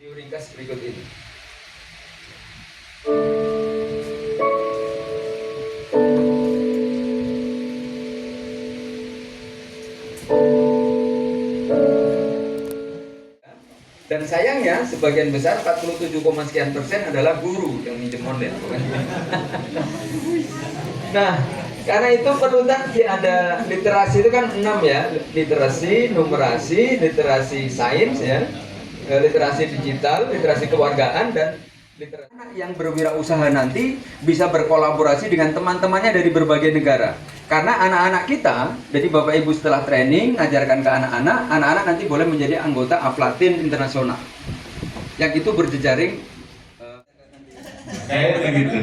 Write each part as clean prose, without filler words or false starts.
Video ringkas berikut ini. Dan sayangnya sebagian besar 47, sekian persen adalah guru yang minjem online. Nah, karena itu perlu tadi ada literasi itu kan 6 ya, literasi, numerasi, literasi sains ya, literasi digital, literasi kewargaan, dan literasi anak yang berwirausaha nanti bisa berkolaborasi dengan teman-temannya dari berbagai negara. Karena anak-anak kita, jadi Bapak Ibu setelah training, ngajarkan ke anak-anak, anak-anak nanti boleh menjadi anggota Aflatin Internasional. Yang itu berjejaring. Kayaknya gitu.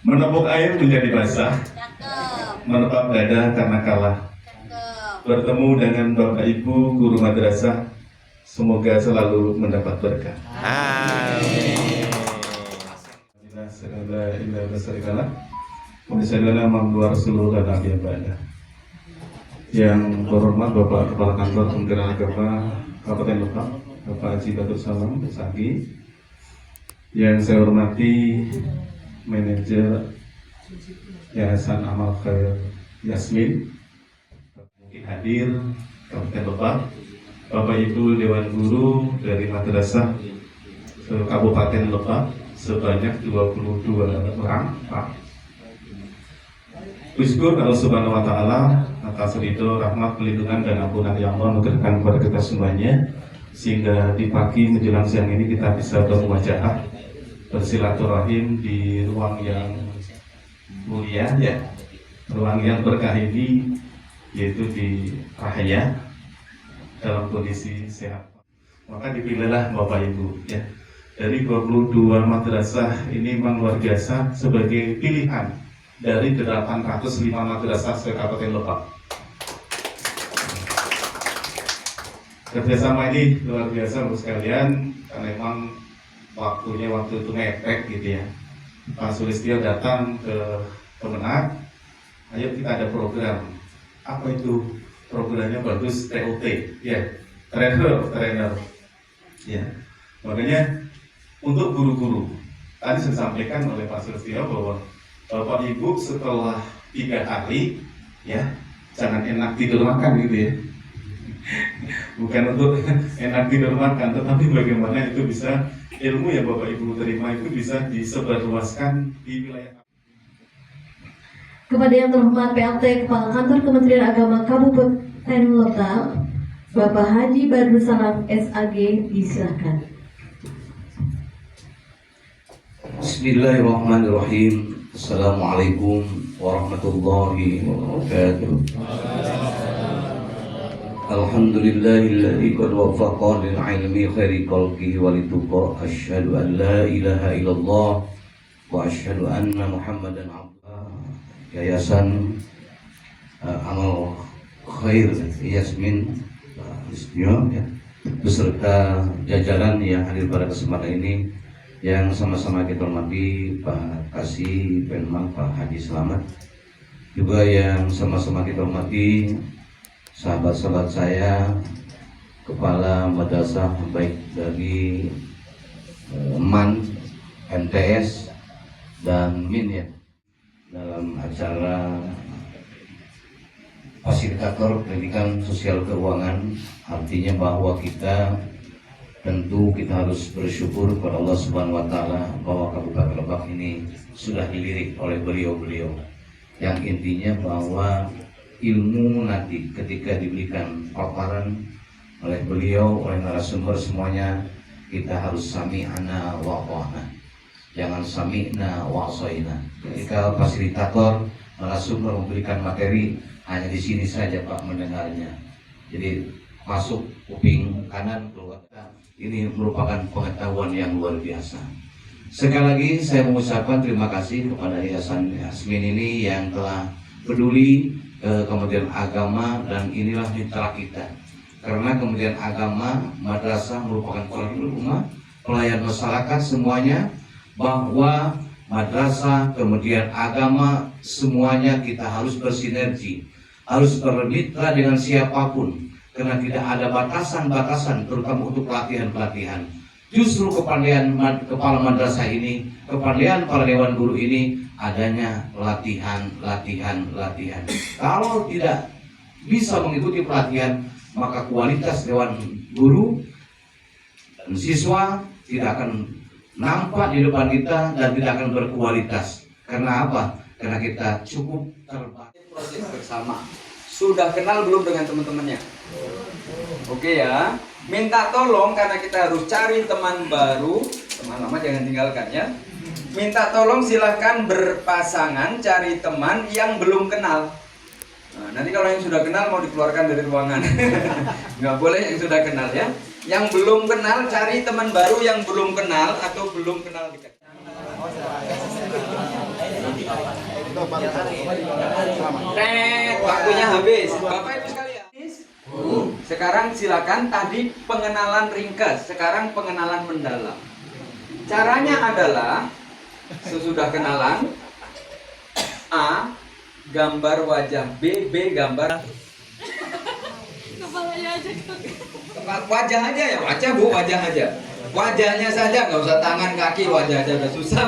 Menepuk air menjadi basah. Menepuk dada karena kalah. Bertemu dengan Bapak Ibu guru madrasah, semoga selalu mendapat berkah. Amin. Yang terhormat Bapak Kepala Kantor Kementerian Agama Kabupaten Lebak, Bapak Haji Batur Salam Sagi. Yang saya hormati Manajer Yayasan Amal Khair Yasmin, mungkin hadir Kabupaten Lebak, Bapak Ibu Dewan Guru dari Madrasah Kabupaten Lebak sebanyak 22 orang, Pak. Bersyukur Allah Subhanahu wa Ta'ala atas ridho, rahmat, pelindungan, dan ampunan yang Allah memberikan kepada kita semuanya, sehingga di pagi menjelang siang ini kita bisa bermuajahah, bersilaturahim di ruang yang mulia, ya, ruang yang berkah ini, yaitu di Rahaya, dalam kondisi sehat. Maka dipilihlah Bapak Ibu, ya, dari 22 madrasah ini memang luar biasa sebagai pilihan dari 805 madrasah se-Kabupaten Lebak. Kerjasama ini luar biasa untuk sekalian, karena memang waktu itu mepet gitu ya. Pak Sulistyo datang ke Kemenak, ayo kita ada program. Apa itu programnya? Bagus, TOT, ya, trainer, ya. Makanya untuk guru-guru, tadi saya sampaikan oleh Pak Sulistyo bahwa Bapak Ibu setelah 3 hari, ya, jangan enak tidur makan gitu ya. Bukan untuk enak tidur makan, tetapi bagaimana itu bisa ilmu yang Bapak Ibu terima itu bisa disebarluaskan di wilayah. Kepada yang terhormat PLT Kepala Kantor Kementerian Agama Kabupaten Lebak, Bapak Haji Badur Salam SAG, disilakan. Bismillahirrahmanirrahim. Assalamualaikum warahmatullahi wabarakatuh. Alhamdulillahilladzi qad waffaqa lil ilmi khairi khalqihi wa lituqa. Asyhadu an la ilaha illallah wa asyhadu anna Muhammadan abduhu. Yayasan Amal Khair Yasmin ya, beserta jajaran yang hadir pada kesempatan ini, yang sama-sama kita hormati Pak Kasih Penma, Pak Haji Selamat, juga yang sama-sama kita hormati sahabat-sahabat saya, kepala madrasah baik dari MAN, MTS, dan MIN ya, dalam acara fasilitator pendidikan sosial keuangan. Artinya bahwa tentu kita harus bersyukur kepada Allah Subhanahu wa Ta'ala bahwa Kabupaten Lebak ini sudah dilirik oleh beliau-beliau, yang intinya bahwa ilmu nanti ketika diberikan paparan oleh beliau, oleh narasumber semuanya, kita harus sami'na wa ata'na, jangan sami'na wa asaina. Ketika fasilitator, narasumber memberikan materi, hanya di sini saja Pak mendengarnya, jadi masuk kuping kanan, keluar. Ini merupakan pengetahuan yang luar biasa. Sekali lagi saya mengucapkan terima kasih kepada Yayasan Yasmin ini yang telah peduli Kementerian Agama, dan inilah mitra kita. Karena Kementerian Agama, madrasah merupakan quratul ummah, pelayan masyarakat semuanya, bahwa madrasah, kemudian agama, semuanya kita harus bersinergi, harus bermitra dengan siapapun. karena tidak ada batasan-batasan terutama untuk pelatihan-pelatihan. Justru kepandaian kepala madrasah ini, kepandaian para dewan guru ini adanya latihan. Kalau tidak bisa mengikuti pelatihan, maka kualitas dewan guru dan siswa tidak akan nampak di depan kita dan tidak akan berkualitas. Karena apa? Karena kita cukup terbatas. Proses bersama. Sudah kenal belum dengan teman-temannya? Oke ya. Minta tolong karena kita harus cari teman baru. Teman lama jangan tinggalkan ya. Minta tolong silahkan berpasangan cari teman yang belum kenal. Nah, nanti kalau yang sudah kenal mau dikeluarkan dari ruangan. Nggak boleh yang sudah kenal ya. Yang belum kenal cari teman baru yang belum kenal atau belum kenal dekat. Waktunya habis. Bapak Ibu sekalian. Sekarang silakan tadi pengenalan ringkas, sekarang pengenalan mendalam. Caranya adalah sesudah kenalan A gambar wajah B gambar Kepalanya aja. wajah aja ya, wajah Bu, wajah aja. Wajahnya saja, nggak usah tangan kaki, wajah aja udah susah.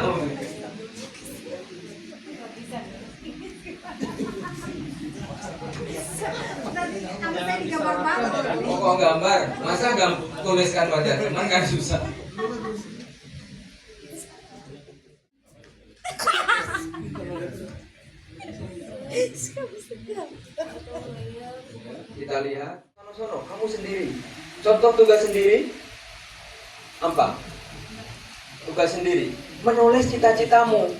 Pokok gambar, masa tuliskan wajah teman kan susah. Kita lihat, sono, kamu sendiri. Contoh tugas sendiri, apa? Tugas sendiri, menulis cita-citamu.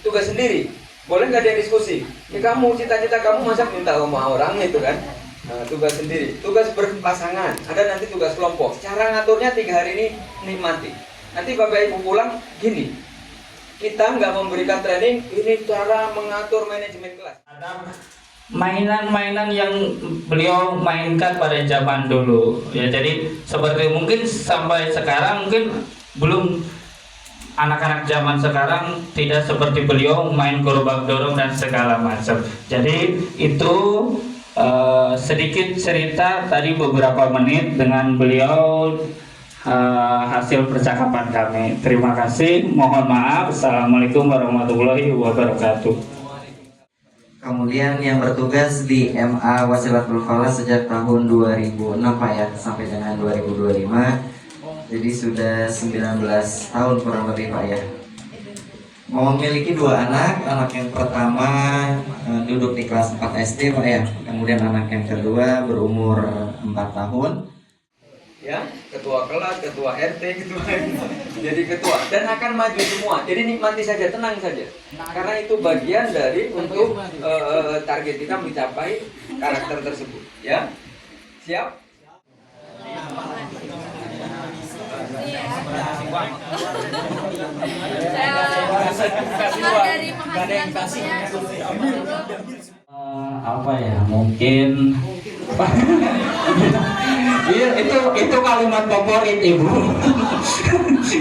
Tugas sendiri, boleh nggak dia diskusi? Ya kamu, cita-cita kamu masa minta sama orang itu kan? Nah, tugas sendiri, tugas berpasangan, ada nanti tugas kelompok. Cara ngaturnya 3 hari ini nikmati. Nanti Bapak Ibu pulang gini, kita nggak memberikan training, ini cara mengatur manajemen kelas. Ada mainan-mainan yang beliau mainkan pada zaman dulu ya, jadi seperti mungkin sampai sekarang mungkin belum anak-anak zaman sekarang tidak seperti beliau main gerobak dorong dan segala macam. Jadi itu sedikit cerita tadi beberapa menit dengan beliau, hasil percakapan kami. Terima kasih, mohon maaf. Assalamualaikum warahmatullahi wabarakatuh. Kemudian yang bertugas di MA Wasilatul Falah sejak tahun 2006 Pak ya, sampai dengan 2025. Jadi sudah 19 tahun kurang lebih Pak ya. Memiliki 2 anak yang pertama duduk di kelas 4 SD Pak ya. Kemudian anak yang kedua berumur 4 tahun. Ya, ketua kelas, ketua RT, ketua jadi ketua dan akan maju semua. Jadi nikmati saja, tenang saja. Karena itu bagian dari untuk target kita mencapai karakter tersebut. Ya, siap? Saya dari penghasilan Apa ya, mungkin iya, itu kalimat favorit Ibu.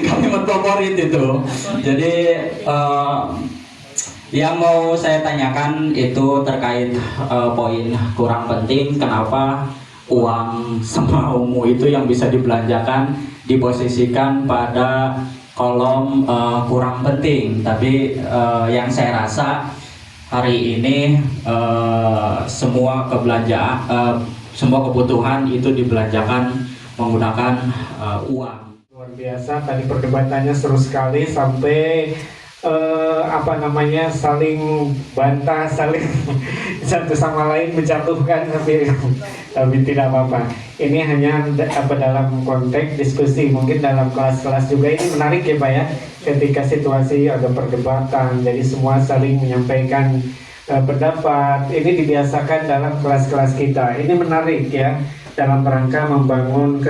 Kalimat favorit itu. Jadi yang mau saya tanyakan itu terkait poin kurang penting, kenapa uang semaumu itu yang bisa dibelanjakan diposisikan pada kolom kurang penting. Tapi yang saya rasa hari ini semua kebutuhan itu dibelanjakan menggunakan uang. Luar biasa, tadi perdebatannya seru sekali sampai saling bantah, saling satu sama lain menjatuhkan, tapi tidak apa-apa. Ini hanya dalam konteks diskusi, mungkin dalam kelas-kelas juga ini menarik ya Pak ya. Ketika situasi ada perdebatan, jadi semua saling menyampaikan pendapat. Ini dibiasakan dalam kelas-kelas kita. Ini menarik ya, dalam rangka membangun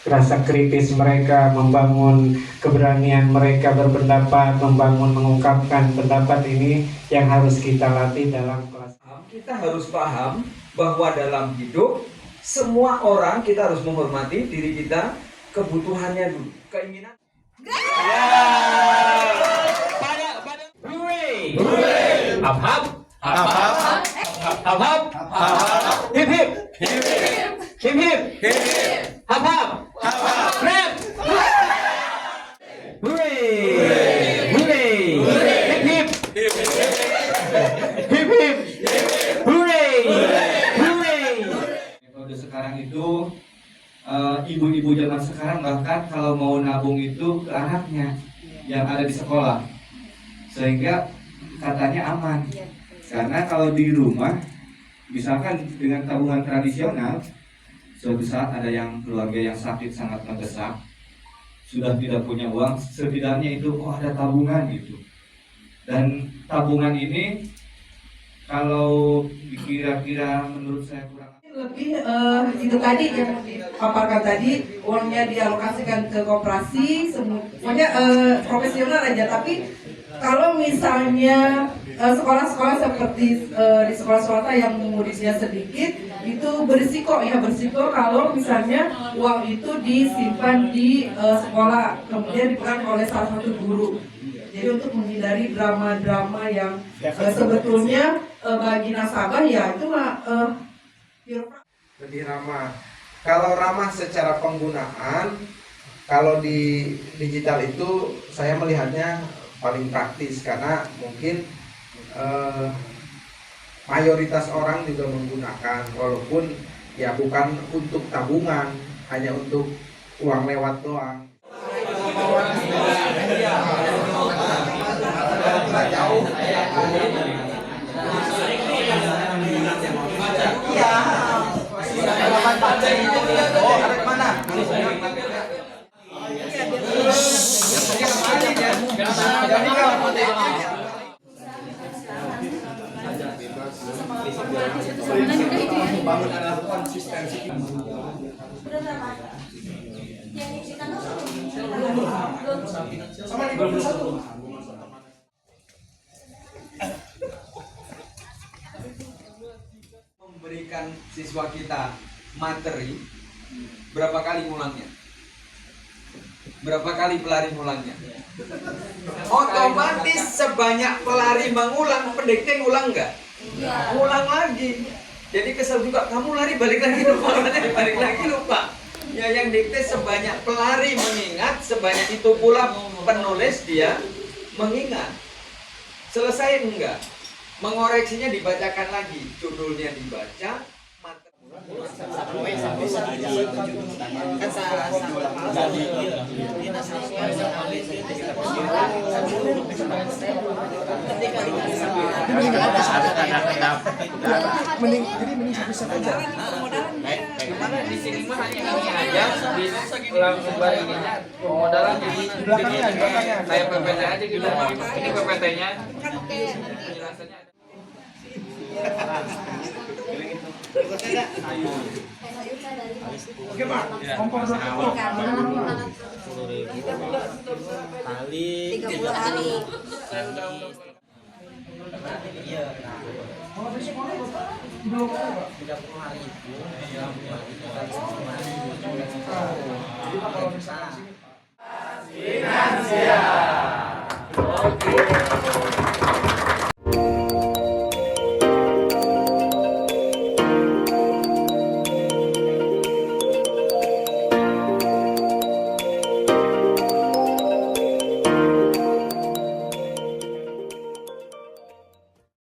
rasa kritis mereka, membangun keberanian mereka berpendapat, membangun mengungkapkan pendapat. Ini yang harus kita latih dalam kelas. Kita harus paham bahwa dalam hidup semua orang kita harus menghormati diri kita, kebutuhannya dulu, keinginan. Hap hap hip hip. Hip hip. Hap hap. Rap. Hooray. Hooray. Hip hip. Hip hip. Hooray. Hooray. Metode sekarang itu ibu-ibu zaman sekarang bahkan kalau mau nabung itu ke anaknya yang ada di sekolah, sehingga katanya aman. Karena kalau di rumah, misalkan dengan tabungan tradisional, suatu saat ada yang keluarga yang sakit sangat mendesak, sudah tidak punya uang, setidaknya itu ada tabungan gitu. Dan tabungan ini kalau kira-kira menurut saya kurang lebih itu tadi yang dipaparkan tadi, uangnya dialokasikan ke koperasi, semuanya profesional aja. Tapi kalau misalnya sekolah-sekolah seperti di sekolah swasta yang muridnya sedikit, itu berisiko kalau misalnya uang itu disimpan di sekolah kemudian dipegang oleh salah satu guru. Jadi untuk menghindari drama-drama yang sebetulnya bagi nasabah ya itu mah lebih ramah. Kalau ramah secara penggunaan, kalau di digital itu saya melihatnya paling praktis karena mungkin mayoritas orang juga menggunakan, walaupun ya bukan untuk tabungan, hanya untuk uang lewat doang. Memberikan siswa kita materi, berapa kali ngulangnya? Berapa kali pelari ngulangnya? Otomatis sebanyak pelari mengulang, pendeknya ngulang nggak? Ngulang lagi. Jadi kesel juga, kamu lari balik lagi lupa, balik lagi lupa. Ya yang dikte sebanyak pelari mengingat, sebanyak itu pula penulis dia mengingat. Selesai enggak? Mengoreksinya dibacakan lagi, judulnya dibaca, Mending satu-satu aja. Di sini mah hanya ini aja, di ulang sebar ininya pemodalan jadi kayak PPT aja gitu. Ini PPT-nya. Penjelasannya. Oke Pak, kompor Kali 30 hari. Finansial. Oke.